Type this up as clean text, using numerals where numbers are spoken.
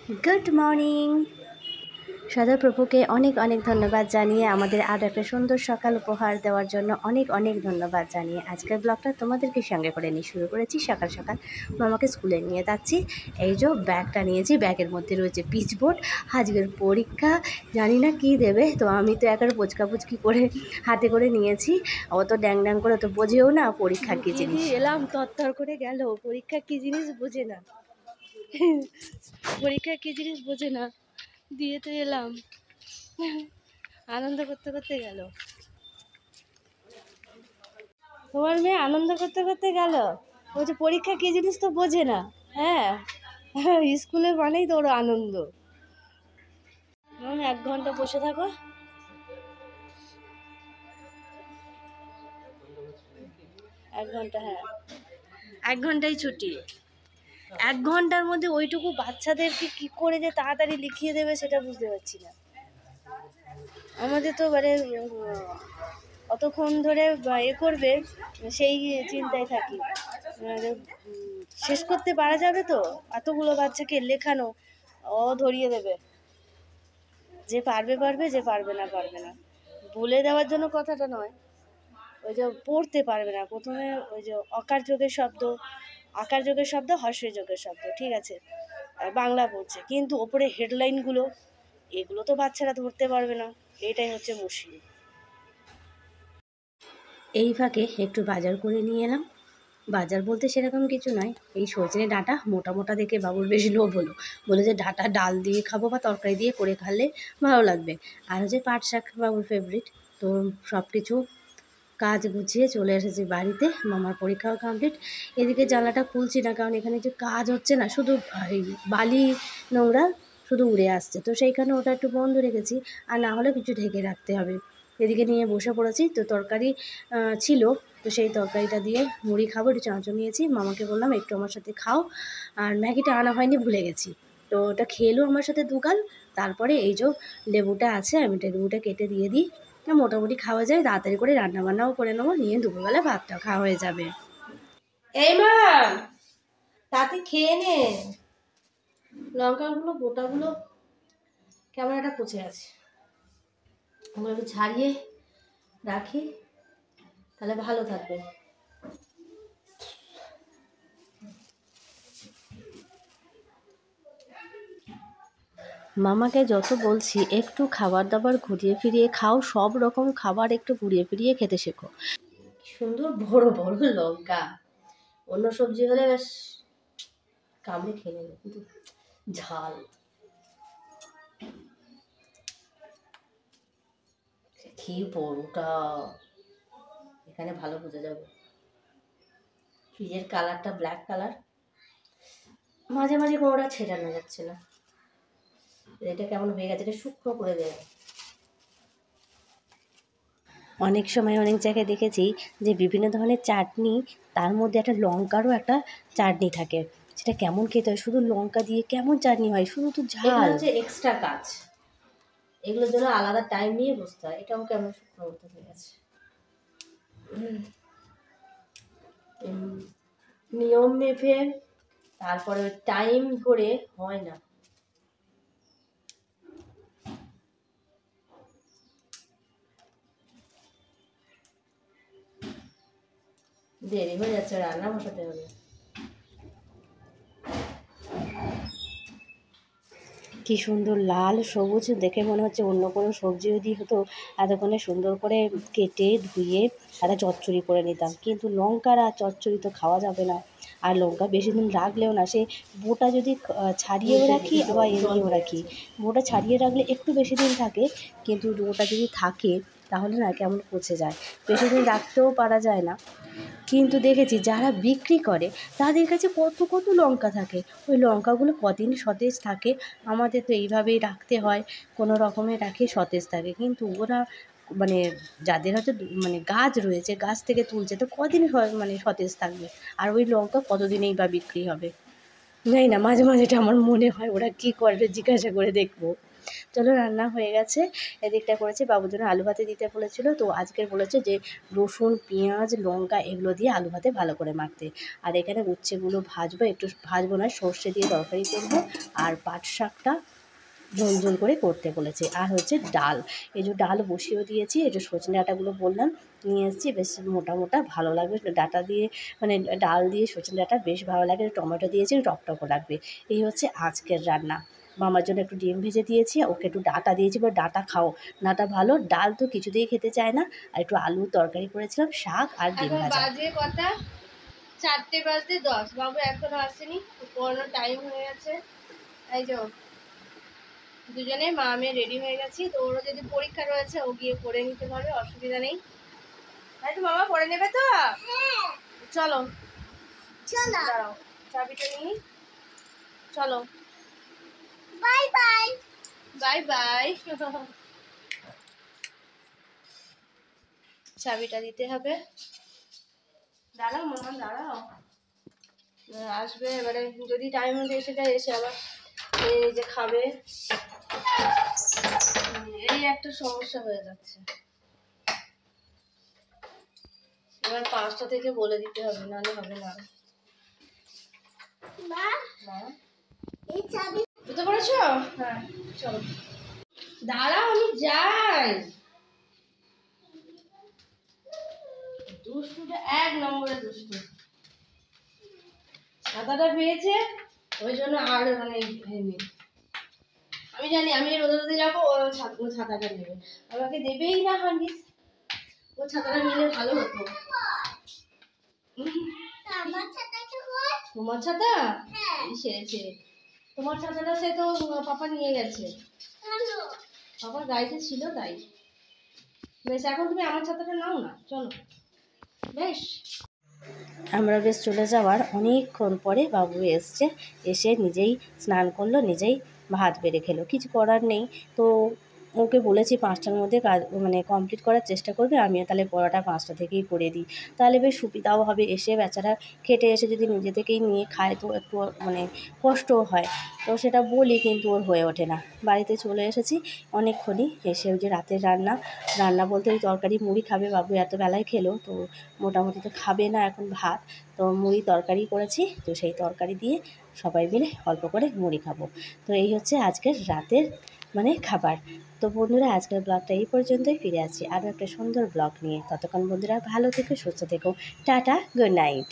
Good morning সদাপ্রভুকে অনেক অনেক ধন্যবাদ জানিয়ে আমাদের আরও একটা সুন্দর সকাল উপহার দেওয়ার জন্য অনেক অনেক ধন্যবাদ জানিয়ে আজকের ব্লগটা তোমাদেরকে সঙ্গে করে নিয়ে শুরু করেছি। সকাল সকাল মামাকে স্কুলে নিয়ে যাচ্ছি। এই যে ব্যাগটা নিয়েছি, ব্যাগের মধ্যে রয়েছে পিচবোর্ড। আজকের পরীক্ষা, জানি না কি দেবে, তো আমি তো একবার পুচকি করে হাতে করে নিয়েছি। অত ড্যাং ড্যাং করে তো বোঝেও না পরীক্ষা কী জিনিস। এলাম তরতর করে গেল, পরীক্ষা কী জিনিস বোঝে না, পরীক্ষা কী জিনিস বোঝে না, দিয়ে তো এলাম, আনন্দ করতে করতে গেল। তোমার মেয়ে আনন্দ করতে করতে গেল, বলছে পরীক্ষা কী জিনিস তো বোঝে না। হ্যাঁ, স্কুলে মানেই তো ওর আনন্দ। 1 ঘন্টা বসে থাকো। এক ঘন্টা, হ্যাঁ 1 ঘন্টাই ছুটি। 1 ঘন্টার মধ্যে ওইটুকু বাচ্চাদেরকে কি করে যে তাড়াতাড়ি লিখিয়ে দেবে সেটা বুঝতে পারছি না। আমাদের তো মানে অতক্ষণ ধরে করবে সেই চিন্তায় থাকি, শেষ করতে পারা যাবে তো? এতগুলো বাচ্চাকে লেখানো, ও ধরিয়ে দেবে। যে পারবে পারবে, যে পারবে না পারবে না। বলে দেওয়ার জন্য কথাটা নয়, ওই যে পড়তে পারবে না। প্রথমে ওই যে অকার যোগের শব্দ, আকার যোগের শব্দ, হর্ষের যোগের শব্দ, ঠিক আছে, বাংলা পড়ছে, কিন্তু ওপরে হেডলাইনগুলো এগুলো তো বাচ্চারা ধরতে পারবে না। এটাই হচ্ছে মুশকিল। এই ফাঁকে একটু বাজার করে নিয়ে এলাম। বাজার বলতে সেরকম কিছু নয়, এই সজনে ডাঁটা মোটা মোটা দেখে বাবুর বেশি লোভ হলো, বলে যে ডাঁটা ডাল দিয়ে খাবো বা তরকারি দিয়ে করে খালে ভালো লাগবে। আর হচ্ছে পাট শাক বাবুর ফেভারিট। তো সব কিছু কাজ গুছিয়ে চলে এসেছি বাড়িতে। মামার পরীক্ষাও কমপ্লিট। এদিকে জানলাটা খুলছি না, কারণ এখানে যে কাজ হচ্ছে না, শুধু এই বালি নোংরা শুধু উড়ে আসছে, তো সেইখানে ওটা একটু বন্ধ রেখেছি, আর না হলে কিছু ঢেকে রাখতে হবে। এদিকে নিয়ে বসে পড়েছি, তো তরকারি ছিল, তো সেই তরকারিটা দিয়ে মুড়ি খাবো। একটু চাঁচো নিয়েছি, মামাকে বললাম একটু আমার সাথে খাও, আর ম্যাগিটা আনা হয়নি, ভুলে গেছি। তো ওটা খেলো আমার সাথে দুগাল। তারপরে এই যে লেবুটা আছে, আমি লেবুটা কেটে দিয়ে দিই, মোটামুটি খাওয়া যায়, তাড়াতাড়ি করে রান্নাবান্নাও করে নেবো, নিয়ে দুপুরবেলা ভাতটা খাওয়া হয়ে যাবে। এই মা, তাতে খেয়ে নে। লঙ্কাগুলো গোটাগুলো কেমন একটা পচে আছে, ওগুলো একটু ছাড়িয়ে রাখি, তাহলে ভালো থাকবে। মামাকে যত বলছি একটু খাবার দাবার ঘুরিয়ে ফিরিয়ে খাও, সব রকম খাবার একটু ঘুরিয়ে ফিরিয়ে খেতে শেখো। সুন্দর বড় বড় লঙ্কা, অন্য সবজি হলে বেশ কামড়ে খেয়ে নেবে, কিন্তু ঝাল। কি বড়টা, এখানে ভালো বোঝা যাবে। ফ্রিজের কালারটা ব্ল্যাক কালার, মাঝে মাঝে কোনোটা ছেটানো যাচ্ছে না। এটা কেমন হয়ে গেছে, এটা শুকনো করে দেয়। অনেক সময় অনেক জায়গায় দেখেছি যে বিভিন্ন ধরনের চাটনি, তার মধ্যে একটা লঙ্কারও একটা চাটনি থাকে, সেটা কেমন খেতে হয়, শুধু লঙ্কা দিয়ে কেমন চাটনি হয়, শুধু তো ঝাল। হচ্ছে এক্সট্রা কাজ, এগুলোর জন্য আলাদা টাইম নিয়ে বসতে হয়। এটাও কেমন শুকনো করতে হয়ে গেছে, নিয়ম মেপে, তারপরে টাইম ধরে হয় না। দেরি হয়ে যাচ্ছে, রান্না বসাতে হবে। কি সুন্দর লাল সবুজ, দেখে মনে হচ্ছে অন্য কোনো সবজি যদি হতো এতক্ষণে সুন্দর করে কেটে ধুয়ে একটা চচ্চড়ি করে নিতাম, কিন্তু লঙ্কার আর চচ্চড়ি তো খাওয়া যাবে না। আর লঙ্কা বেশি দিন রাখলেও না, সে বোটা যদি ছাড়িয়েও রাখি আবার এমনিও রাখি, বোটা ছাড়িয়ে রাখলে একটু বেশি দিন থাকে, কিন্তু ওটা যদি থাকে তাহলে না কেমন পচে যায়, বেশি দিন রাখতেও পারা যায় না। কিন্তু দেখেছি যারা বিক্রি করে তাদের কাছে কত কত লঙ্কা থাকে, ওই লঙ্কাগুলো কদিন সতেজ থাকে। আমাদের তো এইভাবেই রাখতে হয়, কোনো রকমে রাখে সতেজ থাকে, কিন্তু ওরা মানে যাদের হয়তো মানে গাছ রয়েছে, গাছ থেকে তুলছে, তো কদিন মানে সতেজ থাকবে, আর ওই লঙ্কা কতদিনেই বা বিক্রি হবে। জানি না, মাঝে মাঝে এটা আমার মনে হয় ওরা কী করবে, জিজ্ঞাসা করে দেখবো। চলো রান্না হয়ে গেছে। এদিকটা করেছি, বাবুর জন্য আলু ভাতে দিতে বলেছিল, তো আজকের বলেছে যে রসুন পেঁয়াজ লঙ্কা এগুলো দিয়ে আলু ভাতে ভালো করে মাখতে। আর এখানে উচ্ছেগুলো ভাজবো, একটু ভাজবো না, সর্ষে দিয়ে তরকারি করবো। আর পাট শাকটা ঝোল ঝোল করে করতে বলেছে। আর হচ্ছে ডাল, এই যে ডাল বসিয়েও দিয়েছি। এই যে সজনে ডাঁটাগুলো বললাম নিয়ে এসেছি, বেশ মোটা মোটা ভালো লাগবে ডাঁটা দিয়ে, মানে ডাল দিয়ে সজনে ডাঁটা বেশ ভালো লাগে। টমেটো দিয়েছি, টকটকও লাগবে। এই হচ্ছে আজকের রান্না। মামার জন্য একটু ডিম ভেজে দিয়েছি, ওকে একটু ডাঁটা দিয়েছি, বলে ডাঁটা খাও, ডাঁটা ভালো, ডাল তো কিছুতেই খেতে চায় না। আর একটু আলুর তরকারি করেছিলাম, শাক আর ডিম ভাজা। বাজে কথা 4:10 বাবু এখনো আসেনি, পড়ানো টাইম হয়ে গেছে। এই যে দুজনে মা মেয়ে রেডি হয়ে গেছি, তো ওরও যদি পরীক্ষা রয়েছে ও গিয়ে পড়ে নিতে পারবে, অসুবিধা নেই। তাই তো মামা পড়ে নেবে তো? চলো চলো, দাঁড়াও চাবিটা নিই। চলো বাই বাই বাই বাই। চাবিটা দিতে হবে। দাঁড়াও মামা দাঁড়াও, আসবে এবারে, যদি টাইম মতো এসে যায়, এসে আবার এই যে খাবে, এই একটা সমস্যা হয়ে যাচ্ছে। এবার 5টা থেকে বলে দিতে হবে, নাহলে হবে না। বুঝতে পেরেছো? হ্যাঁ চলো, দাঁড়াও আমি যাই। দুষ্টুটা 1 নম্বরে দুষ্টু। ছাতাটা পেয়েছে ওই জন্য আর মানে আমি জানি আমি রোদে রোদে যাবো, ও ছাতাটা নেবে, আমাকে দেবেই না হাঙ্গিস। ও ছাতাটা নিলে ভালো হতো। তোমার ছাতা সেরেছে, তোমার ছাতাটা সে তো পাপা নিয়ে গেছে, পাপার গাড়িতে ছিল তাই। বেশ এখন তুমি আমার ছাতাটা নাও না, চলো বেশ। আমরা বেশ চলে যাওয়ার অনেকক্ষণ পরে বাবু এসছে, এসে নিজেই স্নান করলো, নিজেই ভাত বেড়ে খেলো। কিছু করার নেই, তো ওকে বলেছি 5টার মধ্যে কাজ মানে কমপ্লিট করার চেষ্টা করবে, আমিও তাহলে পড়াটা 5টা থেকেই করে দিই, তাহলে বেশ সুবিধাও হবে। এসে বেচারা খেটে এসে যদি নিজে থেকেই নিয়ে খায় তো একটু মানে কষ্টও হয়, তো সেটা বলি কিন্তু ওর হয়ে ওঠে না। বাড়িতে চলে এসেছি অনেকক্ষণই, এসে ওই যে রাতের রান্না বলতে ওই তরকারি মুড়ি খাবে, বাবু এত বেলায় খেলো তো মোটামুটি তো খাবে না এখন ভাত, তো মুড়ি তরকারি করেছি, তো সেই তরকারি দিয়ে সবাই মিলে অল্প করে মুড়ি খাবো। তো এই হচ্ছে আজকের রাতের মানে খাবার। তো বন্ধুরা আজকের ব্লগটা এই পর্যন্তই, ফিরে আসছি আরও একটা সুন্দর ব্লগ নিয়ে। ততক্ষণ বন্ধুরা ভালো থেকো, সুস্থ থেকো, টাটা, গুড নাইট।